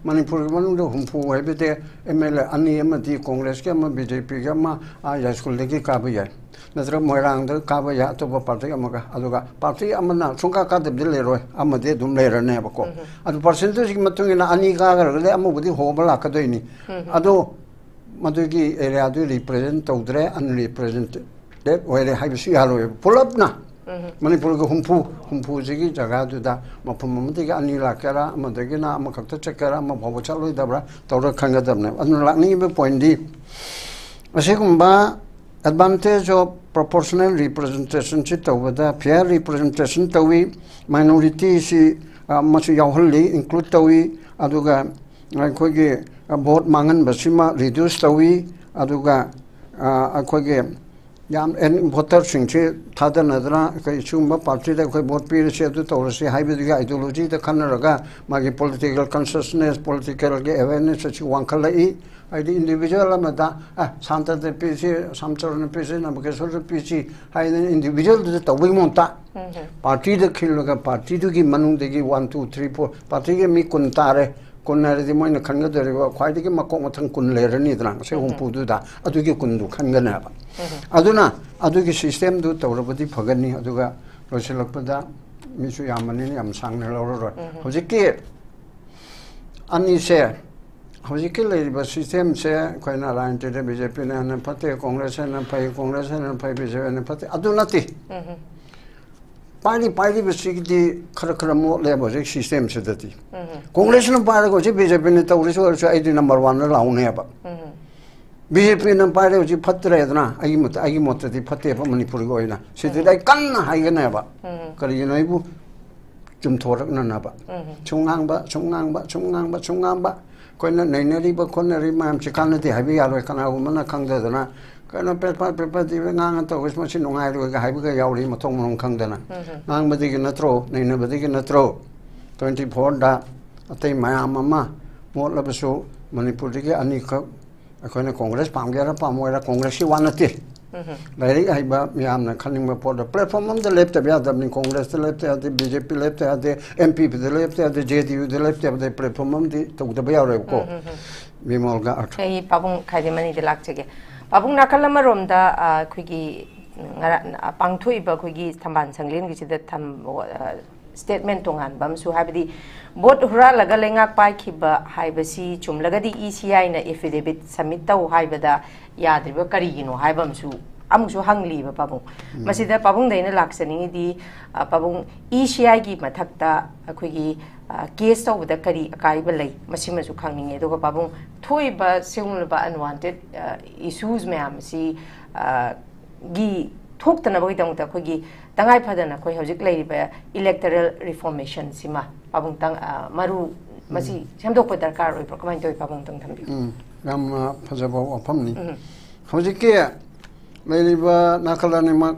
Manipur manungdo humpu hebete ML ani amati Congress ke ama BJP ke ama ya school de ki kabaya natra moirang de kabaya to party amaga aduga party amana chungka ka de lero amade dum lero ne bako adu percentage ki matungina ani ka garle amubudi hobala ka doini adu madugi area du represent tawdre un represent de oire haibisi halo pulapna Manipur ko humpu jigi jaga duda mapumamati ka anila kera amadagi na amakakta chakera amabhawa chalo dabra tawra khanga dabne anu lakni be point di asigumba advantage of proportional representation chi tawda fair representation tawi minority si masu yawhalli include tawi aduga khoge vote mangan basima reduce tawi aduga khoge yam en voter singche thada nadra kai chumba party da koi vote pir se tu torsi hybrid ideology da khanaraga magi political consciousness political ge awareness chi wankhalai id individual amada santa de pc samcharan pc na ke sol pc hai individual de tawi monta party da khiloga party du gi manung de gi 1 2 3 4 party ge mi kun tare kunare di moina khanga de khwai de makok mathang kun le rani dran se humpu du da adu gi kun du khanga na ba aduna adugi system du tawrabadi phagani aduga losilakpada misu yamani yam sangna loro hojiki ani se hojiki le system se koina line te BJP na pate congress na pai BJP na pate aduna ti party basically khara mo le bojek system se dati congress na para ko BJP ne tawriso ID number 1 na laune ba BJP na pare uji phatre dana agi mot di phate pa Manipur go ina sidai kan hai gana ba kari noi bu chum thorak na ba chungang ba koina nainari ba konari mam chikana di habi yalo kana umana khangda dana kana pepa di ngang to gis masin ngai ro ga habi ga yauri ma thong mong khangda na ngang ba di gi natro naina ba di gi natro 24 da atai maya mama mo la basu Manipur di gi ani kha akhona congress pamgera pamoira congress si wanati lai ai ba yamna khaning ma pod platform on the left of the congress the left of the BJP left of the MP the left of the JDU the left of the platform on the to the bayar ko bimolga at ei pabung khaidimani de lakchege pabung nakalama romda khuigi pangthui ba khuigi thamban sanglin gi sida tham statement tongan bamsu habidi bot hura laga lengak pai khiba haibasi chumlagadi ECI na affidavit submit taw haibada yadriba karigino haibamsu amusu hangli ba pabung masida pabung deina laksani di pabung ECI gi mathakta akhuigi case tawda kari akai ba lei masimasu khangninge doga pabung thoiba seungulba unwanted issues mayam si gi thokta na boi tangta khogi tangai phadana khoi hojik leiriba electoral reformation sima pabung tang maru masi semdok pa darkar oi prokamai toi pabung tang thambi gam phajaba apamni hojike leiriba nakalani ma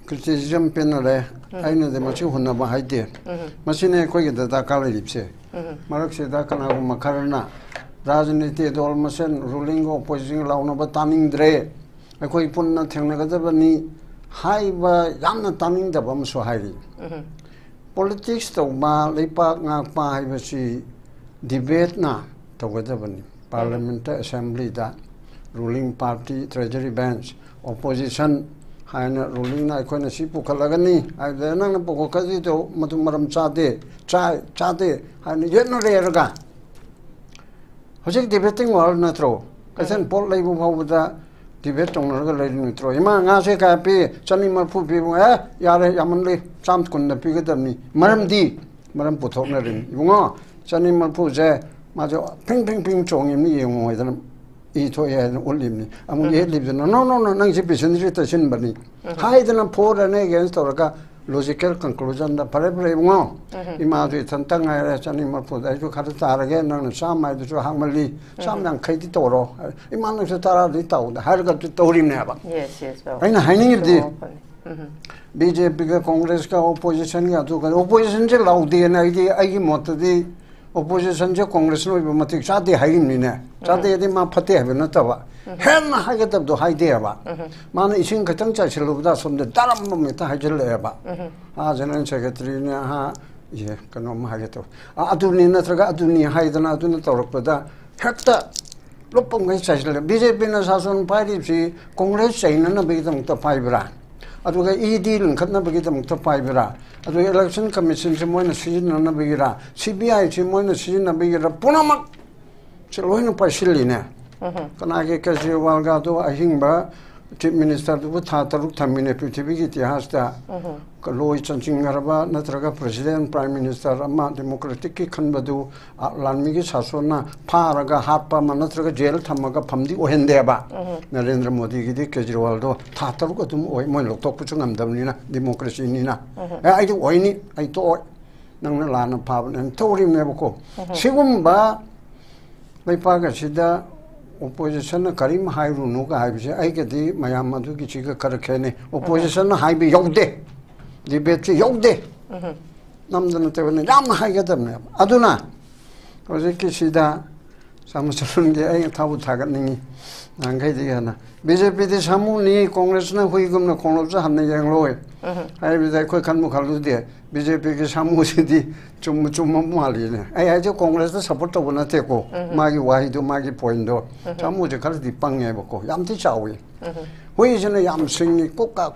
criticism penale aina de machi hunna ba haide masine khoi ge da kala lipse marak se da kana ma karna rajniti dol masen ruling opposition launa ba taning dre khoi punna thengna ga jabani hai ba yamna taning da bam so hairi politics to ma lepa nga pa hai ba si debate na to ga jabani parliament assembly da ruling party treasury bench opposition hai na ruling na ko na si pu khalagani ai da na na pu ka ji to matu maram cha de hai ni yen no re ga hojik debating world na tro kasen pol lai bu ba da debate on ga lai ni tro ima nga se ka pe chani ma phu pe ya re yaman le cham kun na pi ga dam ni maram pu thok na rin yunga chani ma phu je ma jo ping chong yim ni yong oi dan I to ya ulim ni amu ye lib no nang se pe sin ri ta sin ba ni hai dan pho ra ne against to ga logical conclusion da pare yunga ima ju than tang ai ra chani ma phu dai ju kha ta ra ge nang sam mai ju hang ma li sam nang khai ti to ro ima nang se ta ra li ta da har ga to rim ne ba yes ai na hai ni di BJP ka Congress ka opposition ga to opposition je lau de na ai gi mot di opposition je Congress no matik cha de hai ni ne cha de di ma phate ha na ta ba hen na ha ga tab do hai de ba ma na ising ka tang cha chilu da som de daram me ta hai je le ba a general secretary ne ha 예, 그놈 하겠다. 아두니 나트가 아두니 하이드나 아두니 떠럭보다 핵다 로pongai 사실은 BJP는 사선 파이브시 콩그레스 사인은 비기다 또 파이브라. 아두가 ED는 갔나 비기다 또 파이브라. 아두 엘렉션 커미션 뭐는 시즌은 비기라. CBI 뭐는 시즌은 비기라. punamak seloi pasiline. Kanake Kejriwalgado ahingba chief minister du thataruk thamine prithvi ki itihasta loi chanchingaraba natraga president prime minister ama democratic ki khanbadu lanmi ki sasona pharaga happa natraga jail thamaga phamdi ohendeba Narendra Modi ki di Kejriwal do thataruk adum oi moi loktok puchungam damnina democracy nina ai to oini ai to nangna lana phaban thorim nebako sigumba leipaga sida opposition karim hairu no ka haibse ai ke di mayam madu ki chiga karakhene opposition haibe yogde debate yogde namdana tebne yam haigadamne aduna project sida samsulun ge ai thabu thagatni nangai digana BJP di samuni congress na huigum na konlobsa hamne yangloi ai bi dai khoi khanmu khalu de BJP ke samu sidi chum mali ne ai jo congress da support to na te ko magi wahi do magi point do samu je khal di pange bako yam ti chawi hui jene yam singni kokka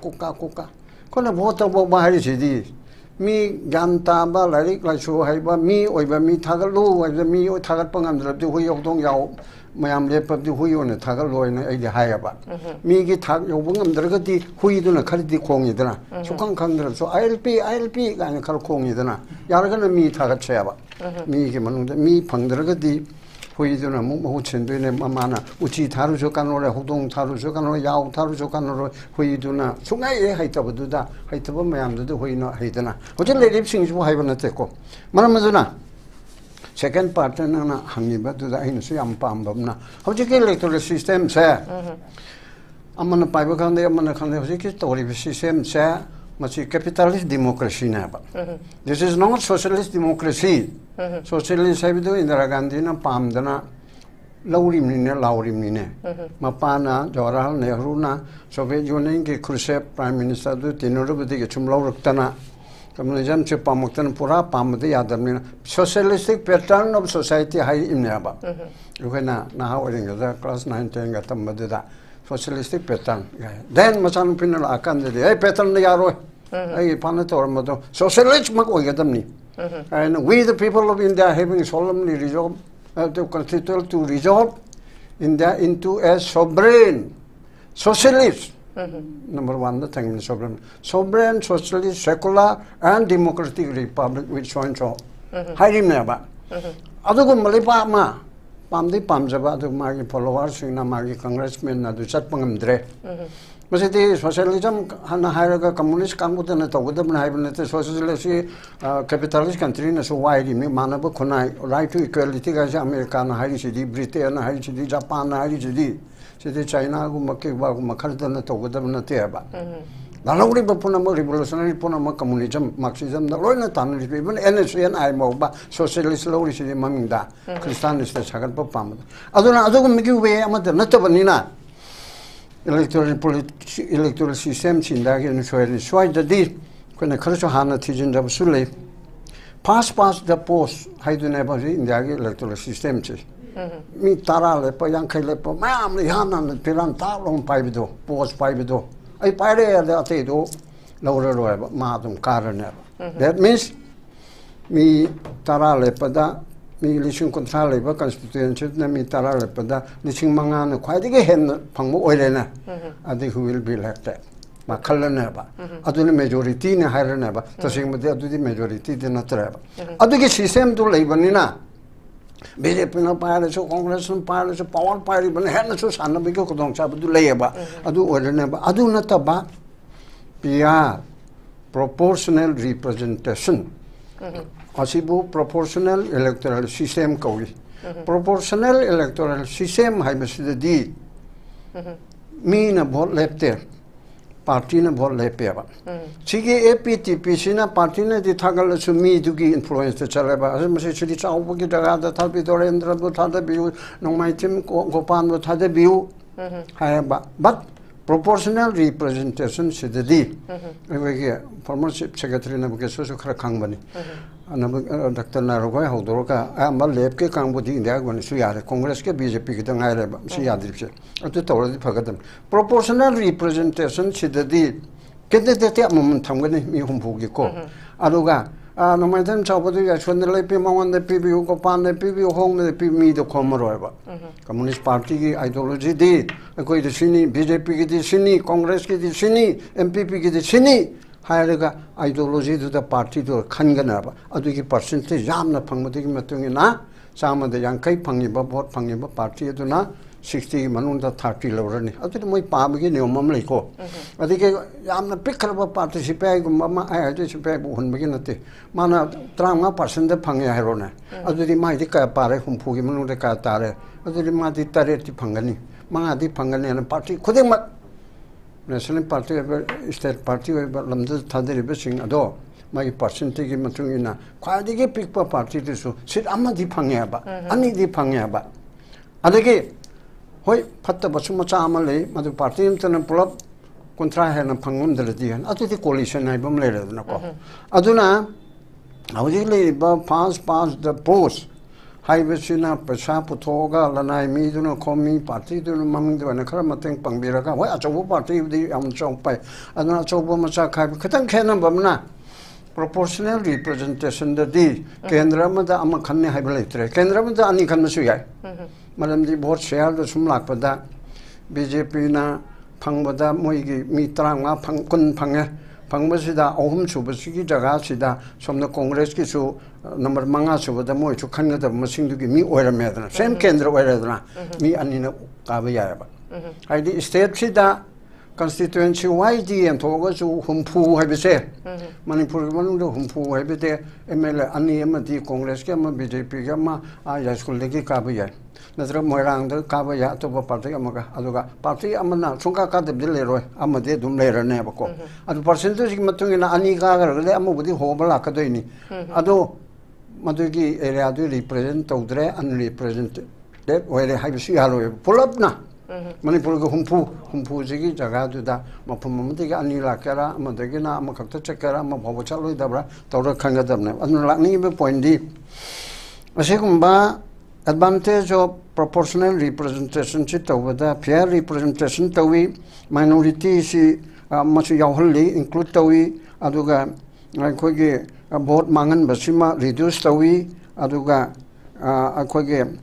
kona bhota bo bahari sidi mi ganta ba larik la chu hai ba mi oi ba mi thagal lu oi ba mi oi thagat pangam dra de hui yok dong yaw mayam le pap di hui one thagal loi na ai di hai ba mi gi thak yo bungam dra ga di hui du na khal di khong i dra chukang khang dra so ILP ga na khal khong i dra yar ga na mi thagat che ba mi gi manung da mi phang dra ga di hui du na mu chen du ne ma na uchi tharu jo kan ro hodong tharu jo kan ro yaw tharu jo kan ro hui du na sungai e hai ta bu du da hai ta ba mayam du hui na hai da na hoje le rip sing ju hai ba na te ko manam du na second part na hangi ba du da hin su yam pam bam na hoje ke electoral system se amana pai ba kan de amana kan de hoje ke story system se machi capitalist democracy na ba this is not socialist democracy socialist hai do Indira Gandhi na pam dana laurim ni ne mapana Jawaharlal Nehru na Soviet Union ke Khrushchev prime minister do tinuru budi ke chumlau raktana communism che pamuktan pura pamde yadam ni socialistic pattern of society hai imne ba ruhena na ha oring da class 9 10 ga tam da socialistic pattern then machan pinal akan de ei pattern ya ro ei panator modo socialist mak oi gadam ni and we the people of India having solemnly resolved to constitute to resolve India into a sovereign socialist number one the thing is sovereign socialist secular and democratic republic with so and so hairim ne ba adugo malipa ma pamdi pamjaba adu magi followers sina magi congressmen na du chat pangamdre masiti socialism hana hairaga communist kanguta na tawudam na haibna te socialist capitalist country na so wide mi manaba khonai right to equality ga America na hairi sidi Britain na hairi sidi Japan na hairi sidi China gu makke ba gu makhalda na tawudam na te ba Nalawri ba puna mo revolutionary puna mo communism marxism na loy na tan even NSN ai mo ba socialist lawri sidi maminda christianist sagat pa pam aduna adugo migi we amada natabani na electoral system chinda ge swai da di kone kharcho hana thijin da sule pass the post haidune ba india ge electoral system che mi tara le pa yang khai le pa mam le hana na piran ta long pai bido post pai bido ai pai re da te do lawra ro ba ma dum karane that means mi tara le pa da mi lishin control le ba constitution na mi tara le pa da lishin manga na khwai de hen phang mo oile na adi who will be elected ma khalna ba adu ni majority ne hairna ba to sing made adu di majority de na tra ba adu ge system to le bani na BJP na paale so Congress na paale so power party ban hen so san bi ko dong cha bu le ba adu oile ba adu na ta ba PR proportional representation asibu proportional electoral system kawi proportional electoral system hai masidi mi na vote lepte party na vote lepe ba chige APTP sina party na di thagal su mi dugi influence te chale ba asmase chidi chau bu gi daga da thabi dorendra bu thada bi nongmai tim gopan bu thada bi hai ba but proportional representation sidadi former chief secretary na bu ke so khara khang bani doctor नारोगा हौदोर का अम लेब के कांगबुदी India gun सु यारे कांग्रेस के BJP के दंगाय रे सि याद्रिसे अतु तौरदि फगदम प्रोपोर्शनल रिप्रेजेंटेशन सिददि कैंडिडेट अमम थमगनि मी हुमफुगी को अदुगा नमाइदन चावदु यासन लेपि मंगन दे पीबी को पान दे पीबी होंग दे पी मी दो खोमरोयबा कम्युनिस्ट पार्टी की आइडियोलॉजी दी कोई दिसिनी बीजेपी की दिसिनी कांग्रेस की दिसिनी एमपीपी की दिसिनी हायरगा आइडियोलॉजी दुदा पार्टी दो खनगनाबा अदुगी परसेंटेज यामना फंगबदि मतुंगिना चामद यांkai फंगिबा वोट फंगिबा पार्टी अदुना 60 मनुंदा 30 लौरनी अदुदि मोय पाबगी नियमम लैको अदिके यामना पिखरबा पार्टिसिपेट गुममा आइडिसिपेट बुहनबगी नते माना 35% द फंगे हायरोने अदुदि माइदि का पारे हुमफुगी मनुंदा का तारे अदुदि मादि तारेति फंगनी मादि फंगनी न पार्टी खुदेमक नेशनल पार्टी स्टेट पार्टी लमद थादरिबसिंग अदो मागी परसेंटेज की मतुंगिना ख्वादिगे पिकपा पार्टी दिसु सिट अमदि फंगेबा अनिदि फंगेबा अदगे होय फत्तबसु मचा अमा ले मदु पार्टी अमतन पुलप कुंत्रा हेन फंगमदलदि हन अदुदि कोलिशन हाइबम लेरदनको अदुना हौजिक लेबा पास द पोस्ट हाइबसिना पैसा पुथोगा लनाय मीदुना खोमी पार्टी दुना ममिंदुना खरा मतंग पंगबिरगा होय अचौबो पार्टी दि अम चौपाय अदुना अचौबो मचा खाइ खतंग खेनबमना प्रोपोर्शनल रिप्रेजेंटेशन दी केंद्र में अम खन्ने हाइब लेत्रे केंद्र में अनी खनमसु याय मरमदी वोट शेयर द सुम लाकपदा बीजेपी ना फंगबदा मोइगी मी 35 कुन फंगे फंगबसिदा अहुम सुबसिगी जगह सिदा सोमना कांग्रेस की सु नंबर 5 सुबदा मोइ सु खनगद मसिंगदुगी मी ओइरमेदना सेम केंद्र ओइरदना मी अनिना काबा यायबा हाइदि स्टेट सिदा constituency YD and Togas Humpu have said Manipur Humpu have there ML Ani Congress Gamma BJP Gamma Ayaskuliki Kabaya Natra Moirang the Kabaya to Party Amaga Aluga Party Amana Sunka Kat Bilero Amade Dum later Nebaco at the percentage Matungina Aniga Lemo with the Hobel Academy Ado Madugi area do represent Todre and represent that where they have see pull up na Manipur humpu zigi jaga duda mapumamati ani lakara madagina amakakta chakara mabawachalo dabra tawra khangadabne anu lakni be point di asigumba advantage of proportional representation chi tawada fair representation tawi minority si masu yawhalli include tawi aduga akoge vote mangan basima reduce tawi aduga akoge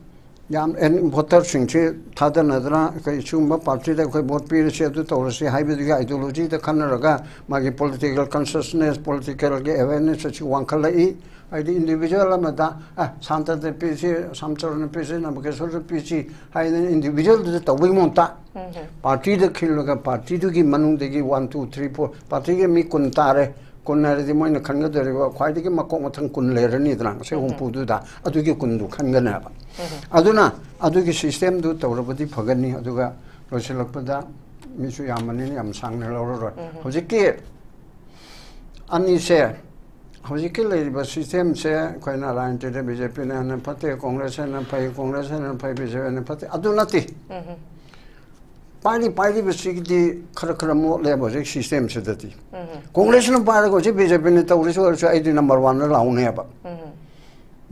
yam N voter सिंचे थादर नदरा कई Chumba party दा कोई vote पीर से तो तौरसे हाइबेदी ideology दा खनरगा मागी political consciousness political के awareness अछि वांखलाई आइदि इंडिविजुअल मदा शांत दे पीसी समचरण पीसी नबकेश्वर पीसी हाइदि इंडिविजुअल द तवई मोंता पार्टी दा खिलगा पार्टी दुगी मनुंग देगी 1 2 3 4 पार्टी के मी कुन तारे कुनरदि मोइन खनगदरिबा ख्वाइदिगे मकोक मथंग कुन लेरनी दना से हुंपुदुदा अदुगी कुनदु खनगनाबा अदुना अदुगी सिस्टम दु तौरबदि फगनी अदुगा लोसिलकपदा मिसु यामनी याम सांगने लौरो हजिके अनि से हजिके लेरिबा सिस्टम से कोइना लाइनते बीजेपी ने फते कांग्रेस ने फै बीजेपी ने फते अदुनाति पार्टी बसिगी खर मो लेबजे सिस्टम से दति कांग्रेस ने पारगो जे बीजेपी ने तौरिसो अर्छ आइदि नंबर 1 लाउनेबा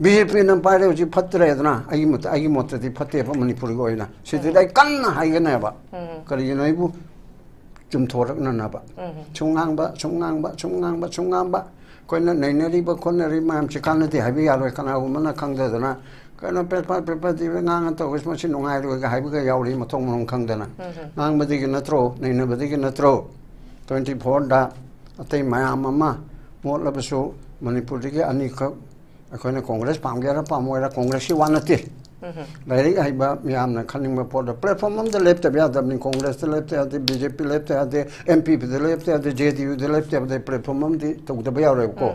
बीजेपी ने पारे जी फतरेदना आगी मतदि फते मणिपुर को होइना सिदिलाई कन्ना हाइगनेबा करि नइबु चुमथोरकननाबा छुंगांबा कोइना नैनरिबा खोनरि माम चिकानदि हाबि यारोय कनागुमना खंगदना कना पेपर दिबे ngang to gus masi nongai ro ga haibu ga yauri matong mong khangdana ngang badi gi natro neina badi gi natro 24 da atai mayam ama mo labasu manipur gi ani kha akhona congress pamgera pamoira congress si wanati lai haiba miyam na khaning ma pod platform on the left ya da congress the left ya the bjp left ya the mp the left ya the jdu the left ya the platform on the to da ya ro ko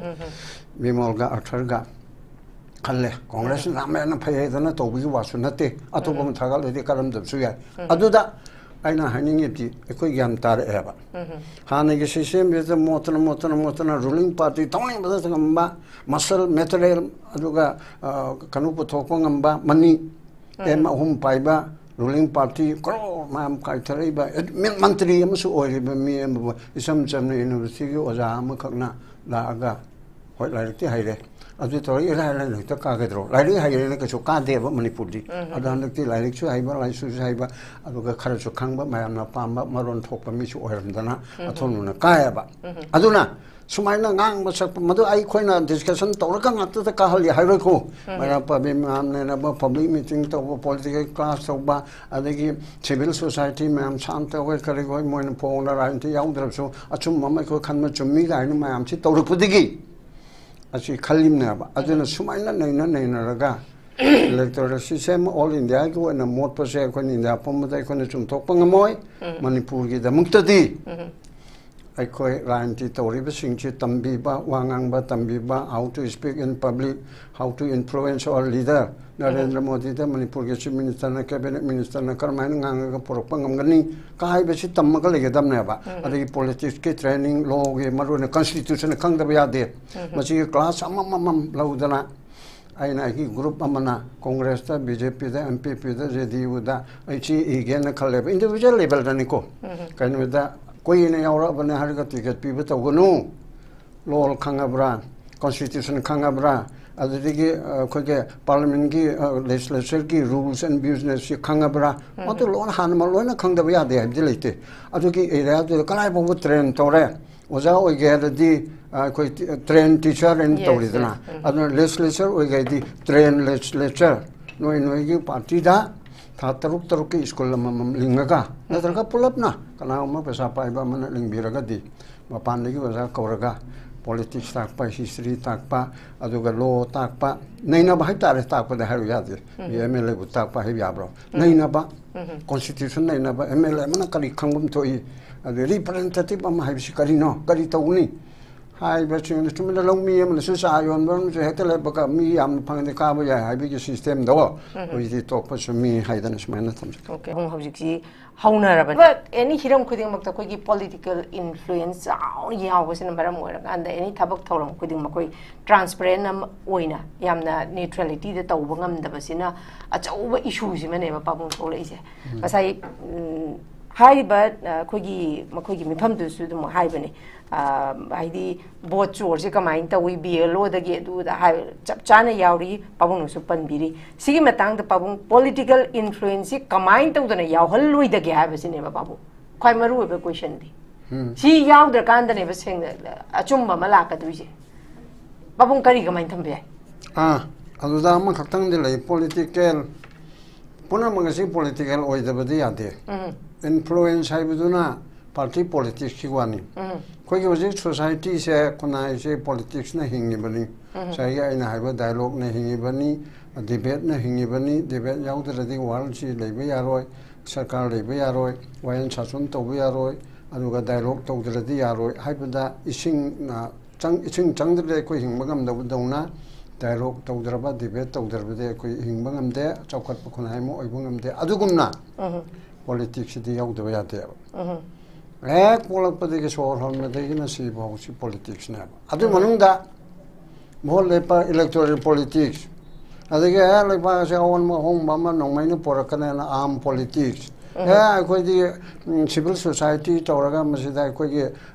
bimol ga athar ga खाले कांग्रेस नामेन फैदना तौबी वासु नते अतोबम थागल दे करम दबसु या अदुदा आइना हानिंगेति एकोइ ग्यान तार एबा हानेगे system बे मोतन रूलिंग पार्टी तौनी बदा ngamba मसल मेटेरियल अदुगा कनु पुथोको ngamba मनी एम अहुम पाइबा रूलिंग पार्टी करो माम काइथरैबा मंत्री अमसु ओइरिबा मी इसम चमने यूनिवर्सिटी ओजा अमखकना लागा ꯍꯣꯏ ꯂꯥꯏꯔꯤꯛꯇꯤ ꯍꯩꯔꯦ ꯑꯗꯨ ꯇꯧꯔꯒ ꯏꯔꯥꯏ ꯂꯥꯏꯅ ꯍꯦꯛꯇ ꯀꯥꯒꯗ꯭ꯔꯣ ꯂꯥꯏꯔꯤꯛ ꯍꯩꯔꯦꯅ ꯀꯩꯁꯨ ꯀꯥꯗꯦꯕ ꯃꯅꯤꯄꯨꯔꯗꯤ ꯑꯗꯣ ꯍꯟꯗꯛꯇꯤ ꯂꯥꯏꯔꯤꯛꯁꯨ ꯍꯩꯕ ꯂꯥꯏꯁꯨꯁꯨ ꯍꯩꯕ ꯑꯗꯨꯒ ꯈꯔꯁꯨ ꯈꯪꯕ ꯃꯌꯥꯝꯅ ꯄꯥꯝꯕ ꯃꯔꯣꯟ ꯊꯣꯛꯄ ꯃꯤꯁꯨ ꯑꯣꯏꯔꯝꯗꯅ ꯑꯊꯣꯟꯕꯅ ꯀꯥꯏꯑꯕ ꯑꯗꯨꯅ ꯁꯨꯃꯥꯏꯅ ꯉꯥꯡꯕ ꯁꯛꯄ ꯃꯗꯨ ꯑꯩꯈꯣꯏꯅ ꯗꯤꯁꯀꯁꯟ ꯇꯧꯔꯒ ꯉꯥꯛꯇꯗ ꯀꯥꯍꯜꯂꯤ ꯍꯥꯏꯔꯣꯏꯀꯣ ꯃꯩꯔꯥ ꯄꯥꯏꯕꯤ ꯃꯌꯥꯝꯅꯕ ꯄꯕ꯭ꯂꯤꯛ ꯃꯤꯇꯤꯡ ꯇꯧꯕ ꯄꯣꯂꯤꯇꯤꯀꯦꯜ ꯀ꯭ꯂꯥꯁ ꯇꯧꯕ ꯑꯗꯒꯤ ꯁꯤꯚꯤꯜ ꯁꯣꯁꯥꯏꯇꯤ ꯃꯌꯥꯝ ꯁꯥꯟꯇ ꯑꯩꯈꯣꯏ ꯀꯔꯤꯈꯣꯏ ꯃꯣꯏꯅ ꯐꯣꯡꯅ ꯔꯥꯖꯅꯤꯇꯤ ꯌꯥꯎꯗ꯭ꯔꯕꯁꯨ ꯑꯆꯨꯝꯕ ꯑꯃ ꯑꯩꯈꯣꯏ ꯈꯟꯕ ꯆꯨꯝꯃꯤ ꯀꯥꯏꯅ ꯃꯌꯥꯝꯁꯤ ꯇꯧꯔꯛꯄꯗꯒꯤ ꯑꯁꯤ ꯈꯜꯂꯤꯕꯅꯦꯕ ꯑꯗꯨꯅ ꯁꯨꯃꯥꯏꯅ ꯅꯩꯅꯔꯒ ꯏꯂꯦꯛꯇꯣꯔꯦꯜ ꯁꯤꯁꯇꯦꯝ ꯑꯣꯜ ꯏꯟꯗꯤꯌꯥꯒꯤ ꯑꯣꯏꯅ ꯃꯣꯠꯄꯁꯦ ꯑꯩꯈꯣꯏꯅ ꯏꯟꯗꯤꯌꯥ ꯄꯨꯝꯕꯗ ꯑꯩꯈꯣꯏꯅ ꯆꯨꯝꯊꯣꯛꯄ ꯉꯝꯃꯣꯏ ꯃꯅꯤꯄꯨꯔꯒꯤꯗꯃꯛꯇꯗꯤ ꯑꯩꯈꯣꯏ ꯔꯥꯖꯅꯤꯇꯤ ꯇꯧꯔꯤꯕꯁꯤꯡꯁꯤ ꯇꯝꯕꯤꯕ ꯋꯥ ꯉꯥꯡꯕ ꯇꯝꯕꯤꯕ how to speak in public how to influence ꯑꯋꯥꯔ ꯂꯤꯗꯔ ꯅꯔꯦꯟꯗ꯭ꯔ ꯃꯣꯗꯤꯗ ꯃꯅꯤꯄꯨꯔꯒꯤ ꯆꯤꯐ ꯃꯤꯅꯤꯁꯇꯔꯅ ꯀꯦꯕꯤꯅꯦꯠ ꯃꯤꯅꯤꯁꯇꯔꯅ ꯀꯔꯝꯍꯥꯏꯅ ꯉꯥꯡꯉꯒ ꯄꯨꯔꯛꯄ ꯉꯝꯒꯅꯤ ꯍꯥꯏꯕꯁꯤ ꯇꯝꯃꯒ ꯂꯩꯒꯗꯕꯅꯦꯕ ꯑꯗꯒꯤ ꯄꯣꯂꯤꯇꯤꯛꯁꯀꯤ ꯇ꯭ꯔꯦꯅꯤꯡ ꯂꯣꯒꯤ ꯃꯔꯨꯑꯣꯏꯅ ꯀꯟꯁꯇꯤꯇ꯭ꯌꯨꯁꯟ ꯈꯪꯗꯕ ꯌꯥꯗꯦ ꯃꯁꯤꯒꯤ ꯀ꯭ꯂꯥꯁ ꯑꯃꯃꯝ ꯂꯧꯗꯅ ꯑꯩꯅ ꯑꯩꯒꯤ ꯒ꯭ꯔꯨꯞ ꯑꯃꯅ ꯀꯣꯡꯒ꯭ꯔꯦꯁꯇ ꯕꯤ ꯖꯦ ꯄꯤꯗ ꯑꯦꯝ ꯄꯤ ꯄꯤꯗ ꯖꯦ ꯗꯤ ꯌꯨꯗ ꯑꯩ ꯁꯤ ꯏꯒꯦꯅ ꯈꯜꯂꯦꯕ ꯏꯟꯗꯤꯕꯤꯖꯨꯋꯦꯜ ꯂꯦꯚꯦꯜꯗꯅꯤꯀꯣ ꯀꯩꯅꯣꯗ ꯀꯨꯏꯅ ꯌꯥꯎꯔꯛꯑꯕꯅꯦ ꯍꯥꯏꯔꯒ ꯇꯤꯀꯦꯠ ꯄꯤꯕ ꯇꯧꯒꯅꯨ ꯂꯣ ꯈꯪꯉꯕ꯭ꯔꯥ ꯀꯣꯟꯁꯇꯤꯇ꯭ꯌꯨꯁꯟ ꯈꯪꯉꯕ꯭ꯔꯥ ꯑꯗꯨꯗꯒꯤ ꯑꯩꯈꯣꯏꯒꯤ ꯄꯥꯔꯂꯤꯌꯥꯃꯦꯟꯒꯤ ꯂꯦꯖꯤꯁꯂꯦꯆꯔꯒꯤ ꯔꯨꯜꯁ ꯑꯦꯟ ꯕꯤꯖꯤꯅꯦꯁꯁꯤ ꯈꯪꯉꯕ꯭ꯔꯥ ꯃꯗꯨ ꯍꯥꯟꯅ ꯂꯣꯏꯅ ꯈꯪꯗꯕ ꯌꯥꯗꯦ ꯍꯥꯏꯕꯗꯤ ꯂꯩꯇꯦ ꯑꯗꯨꯒꯤ ꯑꯦꯔꯤꯌꯥꯗꯨꯗ ꯀꯗꯥꯏ ꯐꯥꯎꯕ ꯇ꯭ꯔꯦꯟ ꯇꯧꯔꯦ ꯑꯣꯖꯥ ꯑꯣꯏꯒꯦ ꯍꯥꯏꯔꯗꯤ ꯑꯩꯈꯣꯏ ꯇ꯭ꯔꯦꯟ ꯇꯤꯆꯔ ꯍꯥꯏꯅ ꯇꯧꯔꯤꯗꯅ ꯑꯗꯨꯅ ꯂꯦꯖꯤꯁꯂꯦꯆꯔ ꯑꯣꯏꯒꯦꯗꯤ ꯇ꯭ꯔꯦꯟ ꯂꯦꯖꯤꯁꯂꯦꯆꯔ ꯅꯣꯏꯒꯤ ꯄꯥꯔꯇꯤꯗ ꯊꯥ ꯇꯔꯨꯛꯀꯤ ꯁ꯭ꯀꯨꯜ ꯑꯃꯃꯝ ꯂꯤꯡꯉꯒ ꯅꯠꯇ꯭ꯔꯒ ꯄꯨꯂꯞꯅ ꯀꯅꯥꯒꯨꯝꯕ ꯄꯩꯁా ꯄꯥꯏꯕ ꯑꯃꯅ ꯂꯤꯡꯕꯤꯔꯒꯗꯤ ꯃꯄꯥꯟꯗꯒꯤ ꯑꯣꯖꯥ ꯀꯧꯔꯒ ꯄꯣꯂꯤꯇꯤꯛꯁ ꯇꯥꯛꯄ ꯍꯤꯁꯇ꯭ꯔꯤ ꯇꯥꯛꯄ ꯑꯗꯨꯒ ꯂꯣ ꯇꯥꯛꯄ ꯅꯩꯅꯕ ꯍꯥꯏꯇꯥꯔꯦ ꯇꯥꯛꯄꯗ ꯍꯥꯏꯔꯨ ꯌꯥꯗꯦ ꯑꯦꯝ ꯑꯦꯜ ꯑꯦꯕꯨ ꯇꯥꯛꯄ ꯍꯥꯏꯕ ꯌꯥꯕ꯭ꯔꯣ ꯅꯩꯅꯕ ꯀꯣꯟꯁꯇꯤꯇ꯭ꯌꯨꯁꯟ ꯅꯩꯅꯕ ꯑꯦꯝ ꯑꯦꯜ ꯑꯦ ꯑꯃꯅ ꯀꯔꯤ ꯈꯪꯐꯝ ꯊꯣꯛꯏ ꯑꯗꯨ ꯔꯤꯄ꯭ꯔꯖꯦꯟꯇꯦꯇꯤꯚ ꯑꯃ ꯍꯥꯏꯕꯁꯤ ꯀꯔꯤꯅꯣ ꯀꯔꯤ ꯇꯧꯒꯅꯤ ꯍꯥꯏꯕꯁꯤꯡꯗ ꯆꯨꯝꯅ ꯂꯧꯃꯤ ꯑꯃꯅꯁꯨ ꯆꯥ ꯌꯣꯟꯕ ꯑꯃꯁꯨ ꯍꯦꯛꯇ ꯂꯩꯕꯒ ꯃꯤ ꯌꯥꯝꯅ ꯐꯪꯉꯗꯤ ꯀꯥꯕ ꯌꯥꯏ ꯍꯥꯏꯕꯒꯤ ꯁꯤꯁꯇꯦꯝꯗꯣ ꯍꯧꯖꯤꯛꯇꯤ ꯇꯣꯛꯄꯁꯨ ꯃꯤ ꯍꯥꯏꯗꯅ ꯁꯨꯃꯥꯏꯅ ꯊꯝꯖꯩ ꯑꯣꯀꯦ ꯍꯧꯖꯤꯛꯁꯤ ꯍꯧꯅꯔꯕꯅꯤ ꯑꯦꯅꯤ ꯍꯤꯔꯝ ꯈꯨꯗꯤꯡꯃꯛꯇ ꯑꯩꯈꯣꯏꯒꯤ ꯄꯣꯂꯤꯇꯤꯀꯦꯜ ꯏꯟꯐ꯭ꯂꯨꯌꯦꯟꯁ ꯆꯥꯎꯅ ꯌꯥꯎꯕꯁꯤꯅ ꯃꯔꯝ ꯑꯣꯏꯔꯀꯥꯟꯗ ꯑꯦꯅꯤ ꯊꯕꯛ ꯊꯧꯔꯝ ꯈꯨꯗꯤꯡꯃꯛ ꯑꯩꯈꯣꯏ ꯇ꯭ꯔꯥꯟꯁꯄꯔꯦꯟ ꯑꯃ ꯑꯣꯏꯅ ꯌꯥꯝꯅ ꯅ꯭ꯌꯨꯇ꯭ꯔꯦꯂꯤꯇꯤꯗ ꯇꯧꯕ ꯉꯝꯗꯕꯁꯤꯅ ꯑꯆꯧꯕ ꯏꯁꯨꯁꯤꯃꯅꯦꯕ ꯄꯥꯕꯨꯡ ꯊꯣꯛꯂꯛꯏꯁꯦ ꯉꯁꯥꯏ ꯍꯥꯏꯔꯤꯕ ꯃꯈꯣꯏꯒꯤ ꯃꯤꯐꯝꯗꯨꯁꯨ ꯑꯗꯨꯝ ꯍꯥꯏꯕꯅꯤ ꯍꯥꯏꯗꯤ ꯕꯣꯠ ꯆꯣꯔꯁꯦ ꯀꯃꯥꯏꯅ ꯇꯧꯏ ꯕꯤ ꯑꯦꯜ ꯑꯣꯗꯒꯤ ꯑꯗꯨꯗ ꯆꯞ ꯆꯥꯅ ꯌꯥꯎꯔꯤ ꯄꯥꯕꯨꯡꯅꯁꯨ ꯄꯟꯕꯤꯔꯤ ꯁꯤꯒꯤ ꯃꯇꯥꯡꯗ ꯄꯥꯕꯨꯡ ꯄꯣꯂꯤꯇꯤꯀꯦꯜ ꯏꯟꯐ꯭ꯂꯨꯌꯦꯟꯁꯁꯤ ꯀꯃꯥꯏꯅ ꯇꯧꯗꯅ ꯌꯥꯎꯍꯜꯂꯣꯏꯗꯒꯦ ꯍꯥꯏꯕꯁꯤꯅꯦꯕ ꯄꯥꯕꯨꯡ ꯈ꯭ꯋꯥꯏ ꯃꯔꯨꯑꯣꯏꯕ ꯀꯣꯏꯁꯟꯗꯤ ꯁꯤ ꯌꯥꯎꯗ꯭ꯔꯀꯥꯟꯗꯅꯦꯕ ꯁꯦꯡꯅ ꯑꯆꯨꯝꯕ ꯑꯃ ꯂꯥꯛꯀꯗꯣꯏꯁꯦ ꯄꯥꯕꯨꯡ ꯀꯃꯥꯏꯅ ꯊꯝꯕ ꯌꯥꯏ ꯑꯗꯨꯗ ꯑꯃꯈꯛꯇꯪꯗꯤ ꯂꯩ ꯄꯣꯂꯤꯇꯤꯀꯦꯜ ꯄꯨꯝꯅꯃꯛ ꯑꯁꯤ ꯄꯣꯂꯤꯇꯤꯀꯦꯜ ꯑꯣꯏꯗꯕꯗꯤ ꯌꯥꯗꯦ ꯏꯟꯐ꯭ꯂꯨꯌꯦꯟꯁ ꯍꯥꯏꯕꯗꯨꯅ ꯄꯥꯔꯇꯤ ꯄꯣꯂꯤꯇꯤꯛꯁꯀꯤ ꯋꯥꯅꯤ ꯑꯩꯈꯣꯏꯒꯤ ꯍꯧꯖꯤꯛ ꯁꯣꯁꯥꯏꯇꯤꯁꯦ ꯈꯨꯟꯅꯥꯏꯁꯦ ꯄꯣꯂꯤꯇꯤꯛꯁꯅ ꯍꯤꯡꯉꯤꯕꯅꯤ ꯉꯁꯥꯏꯒꯤ ꯑꯩꯅ ꯍꯥꯏꯕ ꯗꯥꯏꯂꯣꯛꯅ ꯍꯤꯡꯉꯤꯕꯅꯤ ꯗꯤꯕꯦꯠꯅ ꯍꯤꯡꯉꯤꯕꯅꯤ ꯗꯤꯕꯦꯠ ꯌꯥꯎꯗ꯭ꯔꯗꯤ ꯋꯥꯔꯜꯁꯤ ꯂꯩꯕ ꯌꯥꯔꯣꯏ ꯁꯔꯀꯥꯔ ꯂꯩꯕ ꯌꯥꯔꯣꯏ ꯋꯥꯌꯦꯜ ꯁꯥꯁꯣꯟ ꯇꯧꯕ ꯌꯥꯔꯣꯏ ꯑꯗꯨꯒ ꯗꯥꯏꯂꯣꯛ ꯇꯧꯗ꯭ꯔꯗꯤ ꯌꯥꯔꯣꯏ ꯍꯥꯏꯕꯗ ꯏꯁꯤꯡ ꯆꯪꯗ꯭ꯔꯗꯤ ꯑꯩꯈꯣꯏ ꯍꯤꯡꯕ ꯉꯝꯗꯕꯗꯧꯅ ꯗꯥꯏꯂꯣꯛ ꯇꯧꯗ꯭ꯔꯕ ꯗꯤꯕꯦꯠ ꯇꯧꯗ꯭ꯔꯕꯗꯤ ꯑꯩꯈꯣꯏ ꯍꯤꯡꯕ ꯉꯝꯗꯦ ꯆꯥꯎꯈꯠꯄ ꯈꯨꯟꯅꯥꯏ ꯑꯃ ꯑꯣꯏꯕ ꯉꯝꯗꯦ ꯑꯗꯨꯒꯨꯝꯅ ꯄꯣꯂꯤꯇꯤꯛꯁꯁꯤꯗꯤ ꯌꯥꯎꯗꯕ ꯌꯥꯗꯦꯕ ꯍꯦꯛ ꯄꯣꯛꯂꯛꯄꯗꯒꯤ ꯁꯣꯔ ꯍꯣꯟꯕꯗꯒꯤꯅ ꯁꯤꯐꯥꯎꯁꯤ ꯄꯣꯂꯤꯇꯤꯛꯁꯅꯦꯕ ꯑꯗꯨ ꯃꯅꯨꯡꯗ ꯚꯣꯠ ꯂꯦꯞꯄ ꯏꯂꯦꯛꯇꯣꯔꯦꯜ ꯄꯣꯂꯤꯇꯤꯛꯁ ꯑꯗꯒꯤ ꯂꯩꯕꯥꯛ ꯑꯁꯤ ꯑꯑꯣꯟꯕ ꯑꯍꯣꯡꯕ ꯑꯃ ꯅꯣꯡꯃꯩꯅ ꯄꯣꯔꯛꯀꯅꯦꯅ ꯑꯥꯝ ꯄꯣꯂꯤꯇꯤꯛꯁ ꯑꯩꯈꯣꯏꯗꯤ ꯁꯤꯚꯤꯜ ꯁꯣꯁꯥꯏꯇꯤ ꯇꯧꯔꯒ ꯃꯁꯤꯗ ꯑꯩꯈꯣꯏꯒꯤ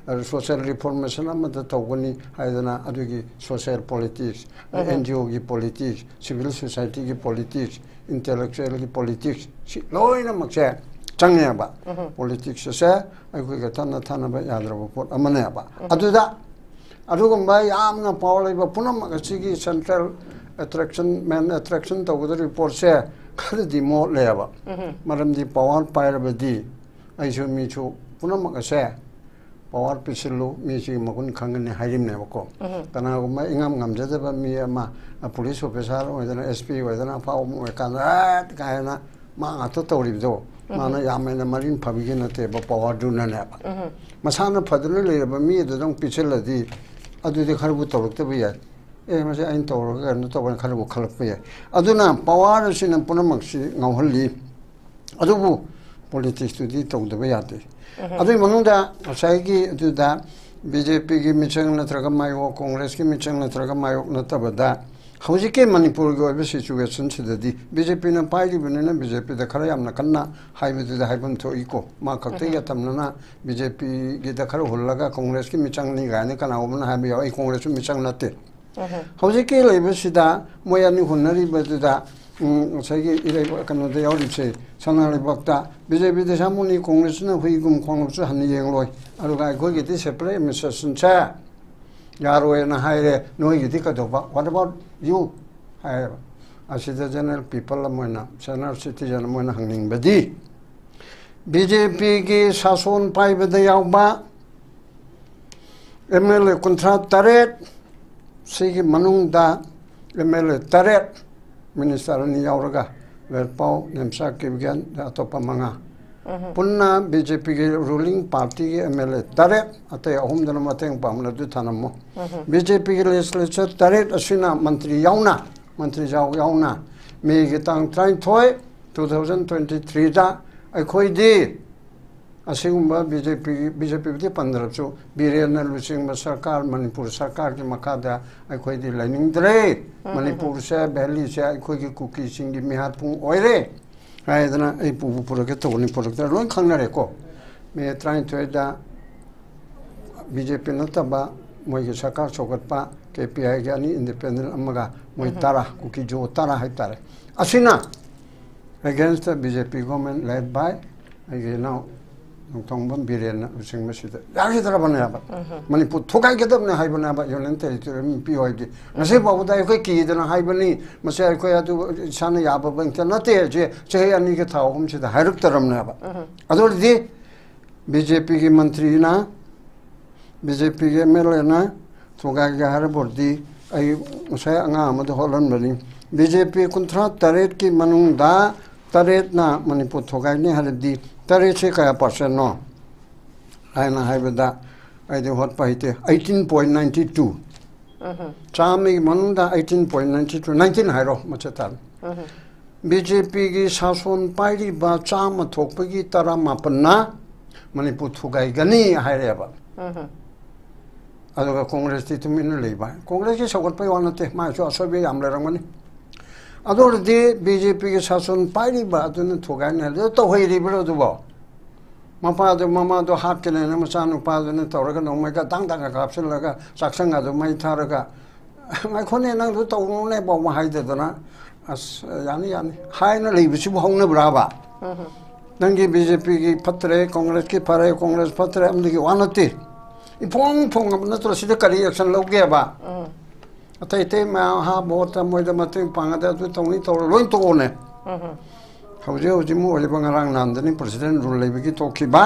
ꯁꯣꯁꯤꯌꯦꯜ ꯔꯤꯐꯣꯔꯃꯦꯁꯟ ꯑꯃꯗ ꯇꯧꯒꯅꯤ ꯍꯥꯏꯗꯅ ꯑꯗꯨꯒꯤ ꯁꯣꯁꯤꯌꯦꯜ ꯄꯣꯂꯤꯇꯤꯛꯁ ꯑꯦꯟ ꯖꯤ ꯑꯣꯒꯤ ꯄꯣꯂꯤꯇꯤꯛꯁ ꯁꯤꯚꯤꯜ ꯁꯣꯁꯥꯏꯇꯤꯒꯤ ꯄꯣꯂꯤꯇꯤꯛꯁ ꯏꯟꯇꯦꯂꯦꯛꯆꯨꯋꯦꯜꯒꯤ ꯄꯣꯂꯤꯇꯤꯛꯁ ꯁꯤ ꯂꯣꯏꯅꯃꯛꯁꯦ ꯆꯪꯉꯦꯕ ꯄꯣꯂꯤꯇꯤꯛꯁ ꯑꯁꯦ ꯑꯩꯈꯣꯏꯒ ꯊꯥꯅꯕ ꯌꯥꯗ꯭ꯔꯕ ꯄꯣꯠ ꯑꯃꯅꯦꯕ ꯑꯗꯨꯗ ꯑꯗꯨꯒꯨꯝꯕ ꯌꯥꯝꯅ ꯄꯥꯋꯔ ꯂꯩꯕ ꯄꯨꯝꯅꯃꯛ ꯑꯁꯤꯒꯤ ꯁꯦꯟꯇ꯭ꯔꯦꯜ ꯃꯦꯟ ꯑꯦꯇ꯭ꯔꯦꯛꯁꯟ ꯇꯧꯒꯗꯧꯔꯤꯕ ꯄꯣꯠꯁꯦ ꯈꯔꯗꯤ ꯃꯣꯠꯂꯦꯕ ꯃꯔꯝꯗꯤ ꯄꯥꯋꯔ ꯄꯥꯏꯔꯕꯗꯤ ꯑꯩꯁꯨ ꯃꯤꯁꯨ ꯄꯨꯝꯅꯃꯛ ꯑꯁꯦ ꯄꯥꯋꯔ ꯄꯤꯁꯤꯜꯂꯨ ꯃꯤꯁꯤꯒꯤ ꯃꯒꯨꯟ ꯈꯪꯒꯅꯤ ꯍꯥꯏꯔꯤꯕꯅꯦꯕꯀꯣ ꯀꯅꯥꯒꯨꯝꯕ ꯉꯝꯖꯗꯕ ꯃꯤ ꯑꯃ ꯄꯨꯂꯤꯁ ꯑꯣꯐꯤꯁꯥꯔ ꯑꯣꯏꯗꯅ ꯑꯦꯁ ꯄꯤ ꯑꯣꯏꯗꯅ ꯑꯐꯥꯎꯕ ꯑꯃ ꯑꯣꯏꯔꯀꯥꯟꯗ ꯀꯥꯏꯅ ꯃꯥ ꯉꯥꯛꯇ ꯇꯧꯔꯤꯕꯗꯣ ꯃꯥꯅ ꯌꯥꯝꯅ ꯃꯔꯤꯟ ꯐꯕꯒꯤ ꯅꯠꯇꯦꯕ ꯄꯥꯋꯔꯗꯨꯅꯅꯦꯕ ꯃꯁꯥꯅ ꯐꯗꯨꯅ ꯂꯩꯔꯕ ꯃꯤ ꯑꯗꯨꯗ ꯑꯃꯨꯛ ꯄꯤꯁꯤꯜꯂꯗꯤ ꯑꯗꯨꯗꯤ ꯈꯔꯕꯨ ꯇꯧꯔꯛꯇꯕ ꯌꯥꯏ ꯃꯁꯤ ꯑꯩꯅ ꯇꯧꯔꯒ ꯀꯩꯅꯣ ꯇꯧꯕꯅ ꯈꯔꯕꯨ ꯈꯜꯂꯛꯄ ꯌꯥꯏ ꯑꯗꯨꯅ ꯄꯥꯋꯔ ꯑꯁꯤꯅ ꯄꯨꯝꯅꯃꯛꯁꯤ ꯉꯥꯎꯍꯜꯂꯤ ꯑꯗꯨꯕꯨ ꯄꯣꯂꯤꯇꯤꯛꯁꯇꯨꯗꯤ ꯇꯧꯗꯕ ꯌꯥꯗꯦ ꯑꯗꯨꯒꯤ ꯃꯅꯨꯡꯗ ꯉꯁꯥꯏꯒꯤ ꯑꯗꯨꯗ ꯕꯤ ꯖꯦ ꯄꯤꯒꯤ ꯃꯤꯆꯪ ꯅꯠꯇ꯭ꯔꯒ ꯃꯥꯌꯣꯛ ꯀꯣꯡꯒ꯭ꯔꯦꯁꯀꯤ ꯃꯤꯆꯪ ꯅꯠꯇ꯭ꯔꯒ ꯃꯥꯌꯣꯛ ꯅꯠꯇꯕꯗ ꯍꯧꯖꯤꯛꯀꯤ ꯃꯅꯤꯄꯨꯔꯒꯤ ꯑꯣꯏꯕ ꯁꯤꯆꯨꯋꯦꯁꯟꯁꯤꯗꯗꯤ ꯕꯤ ꯖꯦ ꯄꯤꯅ ꯄꯥꯏꯔꯤꯕꯅꯤꯅ ꯕꯤ ꯖꯦ ꯄꯤꯗ ꯈꯔ ꯌꯥꯝꯅ ꯀꯟꯅ ꯍꯥꯏꯕꯗꯨꯗ ꯍꯥꯏꯐꯝ ꯊꯣꯛꯏꯀꯣ ꯃꯥ ꯈꯛꯇꯒꯤ ꯌꯥꯇꯝꯅꯅ ꯕꯤ ꯖꯦ ꯄꯤꯒꯤꯗ ꯈꯔ ꯍꯨꯜꯂꯒ ꯀꯣꯡꯒ꯭ꯔꯦꯁꯀꯤ ꯃꯤꯆꯪꯅꯤ ꯀꯥꯏꯅ ꯀꯅꯥꯒꯨꯝꯕꯅ ꯍꯥꯏꯕ ꯌꯥꯎ ꯑꯩ ꯀꯣꯡꯒ꯭ꯔꯦꯁꯁꯨ ꯃꯤꯆꯪ ꯅꯠꯇꯦ हौजिकी लेबसिदा मोयानि हुनरी बदुदा सही इलेब कनोदे यावरिसे सनालेबक्ता बीजेपी दे सामुनि कांग्रेसना हुइगुम खोंगसु हनि येंगलोय अरुगा अखोगिदि सेपरेट एडमिनिस्ट्रेशन चा यारोयना हायरे नोयगिदि कदोबा व्हाट अबाउट यू हाय असिदा जनरल पीपल अमोना जनरल सिटीजन अमोना हंगनिंगबदि बीजेपी की शासन पाइबदे यावबा एमएलए कुंत्रा तरेट सिगी मनुंगदा एमएलए तरेट मिनिस्टर नि यावरगा वेरपाव नेमसा किबगन अतोपा मंगा पुन्ना बीजेपी के रूलिंग पार्टी के एमएलए तरेट अते अहुमदन मतेंग पामना दु थानमो बीजेपी के लेजिस्लेचर तरेट असिना मंत्री यावना मे के तांग 2023 दा अखोइदि असिगुम्बा बीजेपी दी 15 सु बीरेन लुसिंग सरकार मणिपुर सरकार के मखादा अखोइदि लाइनिंगद्रे मणिपुर से वैली से अखोइगी कुकी सिंगी मिहापुंग ओइरे हायदना ए पुबु पुरके तोनि पुरके लोन खंगनरेको मे 23 दा बीजेपी नतबा मोइगी सरकार सोगतपा केपीआई के अनि इंडिपेंडेंट अमगा मोइ तारा कुकी जो तारा हाइतारे असिना against the BJP government led by now Tongban Biren using Mesida. Yakitarabana, Manipur Tokai get up in Hibernaba, Yolan territory, POD. Nasiba would I quickie than a Hibernee, Masakoya to Sani Yaba Bankanate, Jay and Nigata home to the Hiruktaram Naba. Other BJP Mantrina, BJP Melena, Togaga Harabordi, I say Angam the Holland Marine. BJP contract Taret ki Manunda. Taret na Manipur Togai ni haradi taret se kaya percent no aina haibada aide hot paite 18.92 chami manunda 18.92 19 hairo machetal BJP gi sason pairi ba chama thokpagi tara mapanna Manipur Togai gani haireba adoga Congress ti tumin leiba Congress ki sogot pai wanate ma so asobe amle rangmani अदोरदे BJP के शासन पाइरी बातुन थोगाने ले तो होइरि बरो दुबो मपा दो हाथ के ने मचानु पादने तौरगा नोमेगा दांग कापसन लगा साक्षंगा दो मै थारगा मै खोने नंग दो तौने बो मा हाइदना अस यानी हाइना लेबिसि बहौने ब्राबा नंगी बीजेपी की पत्रे कांग्रेस की परे कांग्रेस पत्रे अमदि की वानते इपोंग नत्र सिदे करी एक्शन लोगे बा अतः मैं बहुत मोद मत पांगदा तौनी तौर लोन तोने हौजे हौजे मोरंग नामदनी प्रेसिडेंट रूल लेबी तोखिबा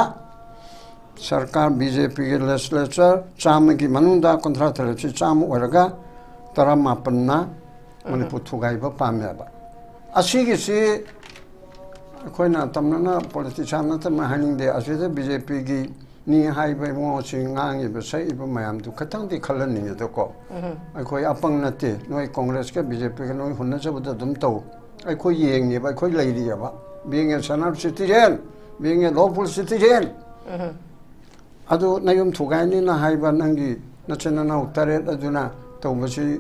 सरकार बीजेपी के लेजिस्लेचर चाम की मनुदा कुंथ्रा तरह चाम ओरगा तरा मापन्ना मणिपुर थुगाइबा पामेबा असिगिसि अखोइना तमना पॉलिटिशियन नतम हानिंगदे असिदे बीजेपी की ni hai bai mo sing ngang ibe sai ibe mayam du khatang di khalan ni de ko ai khoi apang na te noi congress ke bjp ke noi hunna cha bud dum to ai khoi yeng ni ba khoi lai ri ba being a son of citizen being a lawful citizen adu nayum thugai ni na hai ba nangi na chena na utare aduna to basi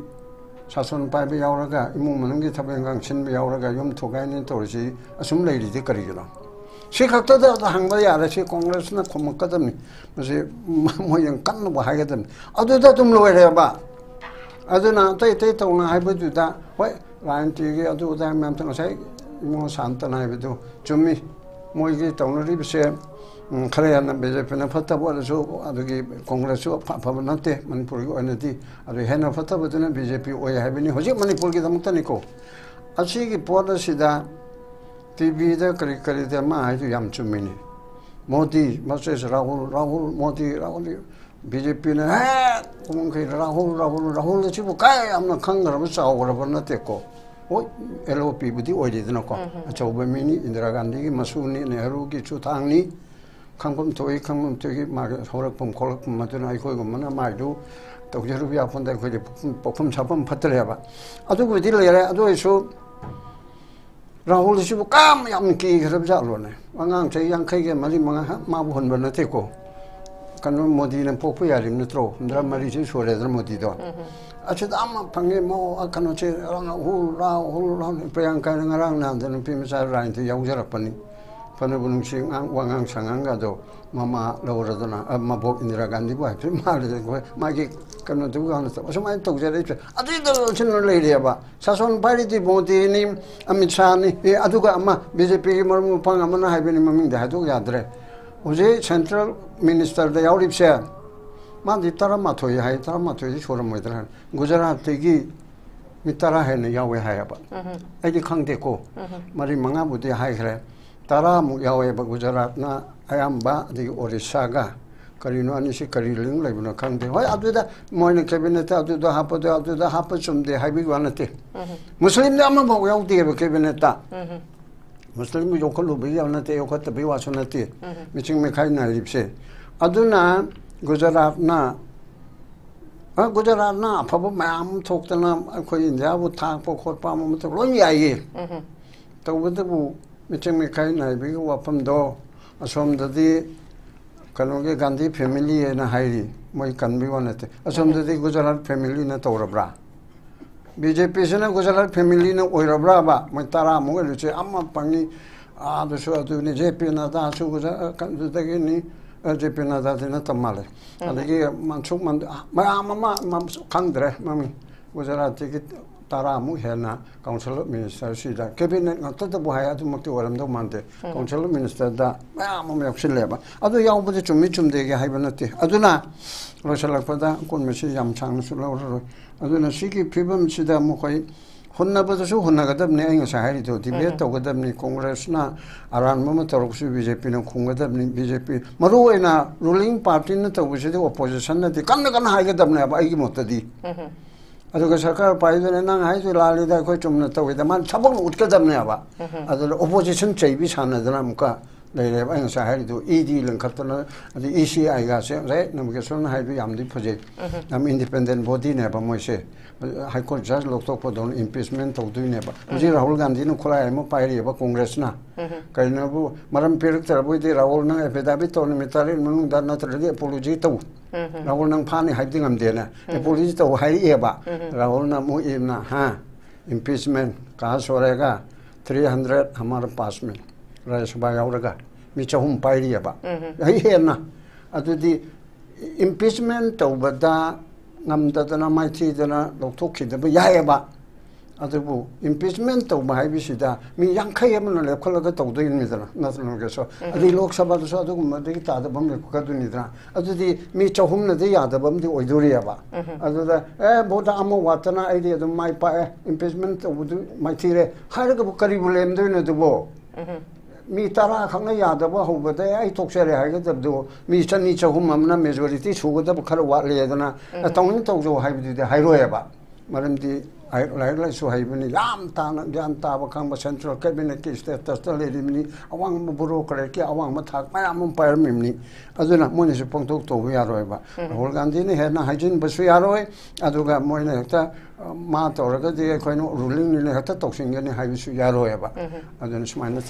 sason pai ba yauraga imung manungi thabeng chin ba yauraga yum thugai ni to ri asum lai ri de kari gala 시각도다 한거야 알아시 공그레스나 고목거든요. 그래서 뭐yang kan 뭐 하거든. 아두다 좀 로해야 봐. 아두나 때때도나 해버주다. 왜 라인티게 아두다 맘튼 사이 뭐 산타나 해도 좀이 뭐 이게 돈을 비세 그래야는 베제페나 퍼타버서 아두기 공그레스 파파는데 만포르기 어느디 아두 해나 퍼타버드는 BJP 오야 해비니 호지 만포르기 담다니고 아시기 보다시다 TV दा करी दे मा है याम चुमिनी Modi masses Rahul Modi BJP ने है उन के राहुल छिबु काय हमना खंगर चाव गरब नते को ओ एलओपी बुदी ओइदे न को अचौब मिनी इंदिरा गांधी की मसूनी नेहरू की चुथांगनी खंगम तोई मा होरकपम खोलकपम मदुना आइखोय गमना माइदु तौजरु बिया फंदा खोय पफम छापम फतरेबा अदु बुदी लेरे अदु इसु राहुल सिबु काम याम की खरब जालोने अंगांग चे यांखै के मरि मंगा माबु हनब नते को कनो मोदी ने पोपु यारिम नत्रो हंद्रा मरि से सोरे दर मोदी दो अच्छा दाम फंगे मो कनो चे राहुल प्रियंका नंगरांग नाम दन पिमसा राइन ते याउजरपनी फनबुनुंसी वांगांग सांगांगादो मामा लौरदना मबोक इंदिरा गांधी बो हाइफे माले को मागी कनो दु गान त असमाय तौजरे अदिदो छिन लेरेबा सासन पारिति मोदी नि अमित शाह नि अदुगा अमा बीजेपी की मरमु पंग अमना हाइबेनि ममिंग दा दु यादरे ओजे सेंट्रल मिनिस्टर दा यावरिबसे मादि तारा माथोय हाय तारा माथोय सोरम मोइदरा गुजरात की मितारा है न यावे हायबा आइदि खंगदेको मरि मंगा बुदि हायखरे तारा मु यावे गुजरात ना अयाम्बा दि ओडिशा गा करिनो अनिसि करि लिंग लेबनो खंगदे होय अदुदा मोइन कैबिनेट अदुदा हापदो अदुदा हाप सुमदे हाइबि वानते मुस्लिम दा अमा बो यावदे कैबिनेट ता मुस्लिम योखलु बि यावनते योखत बि वासनते मिचिंग मेखाइ नालिबसे अदुना गुजरात ना गुजरात ना अफब मैम थोक्तना अखोय इंडिया बु थांपो खोटपा म तो लोय याये तौबदबु मिचिंग मेखाइ नाइबि वाफमदो असोम ददि कनोगे गांधी फैमिली ना हाइरी मोय कनबि वनते असोम ददि गुजरात फैमिली ना तौरब्रा बीजेपी से ना गुजरात फैमिली ना ओइरब्रा बा मोय तारा मो लुचे अम्मा पंगी आदसो अदुनि जेपी ना दासु गुजरात कंदुदगे नि जेपी ना दादिना तमाले अदगी मनसुक मन मा खंगद्रे ममी गुजरात की तारा मु हेना काउंसिल मिनिस्टर सिदा cabinet ngakta bo haya du makti waram do mante council minister दा मा यावसिलेबा अदु यावबदि चुमि चुमदेगे हाइबनते अदुना रोसलकपदा कोनमेसि याम सांगसु लौरो अदुना सिगी फिबम सिदा मुखै होन्नाबदसु होन्नागदबने आइ ngasa हारिदो डिबेट तौगदबनि कांग्रेसना आरानबम तौरकसु बीजेपी न खुंगदबनि बीजेपी मरुवेना रूलिंग पार्टी न तौबसिदि ओपोजिशन न दि कन्न हाइगदबने बा आइगी मोतदि अदुगा सरकार पाइदने नंग हाइजु लालिदा कोइ चुमना तौइदा मान सबक उठकदबने बा अदु ओपोजिशन चैबि सानदना मुका लेरे बा ngasa हारिदो ईडी लंखतना अदि ईसीआई गासे रे नमगेसन हाइबि यामदि फजे नाम इंडिपेंडेंट बॉडी ने बा मोइसे हाई कोर्ट जज लोकतो पदोन इंपीचमेंट तौदुइने बा उजि राहुल गांधी नु खोलाय म पाइरि बा कांग्रेस ना कइनबु मरम पेरक तरबुदि राहुल नंग एफिडेविट तौन मितारि मनु दा नत्रदि अपोलॉजी तौ राहुल नंग फानि हाइदि ngमदेना अपोलॉजी तौ हाइरि एबा राहुल ना मु इना हा इंपीचमेंट का सोरेगा 300 हमारे पास में राज्यसभा यावरगा मिचहुम पाइरि एबा हई हेना अदुदि impeachment तौबदा ngamdadana maithidana lokthokkhidaba yaeba adubu impeachment tawba haibisida mi yankhai amana lekholaga tawdoinidana natnugeso adi lok sabha so adugumadi tadabam lekadunidana adudi mi chahumna de yadabam di oiduriaba aduda boda amo watana aidi adum mai pa impeachment tawdu maithire haraga karibu lemdoina dubo mi tara khanga yadaba hobada ai toksere haigedabdu mi chani chahum amna majority sugadab khara watledana tawni tawjo haibidi hairoeba maramdi lai su haibini yam tana gyan taba khangba central cabinet ki status ta ledimni awang ma buro kare ki awang ma thak mayam pair mimni aduna moni se pongtok to yaroeba Rahul Gandhi ne hena hajin basu yaroi aduga moina hekta ma tawraga de khoino ruling ne hekta toksingani haibisu yaroeba aduna smaina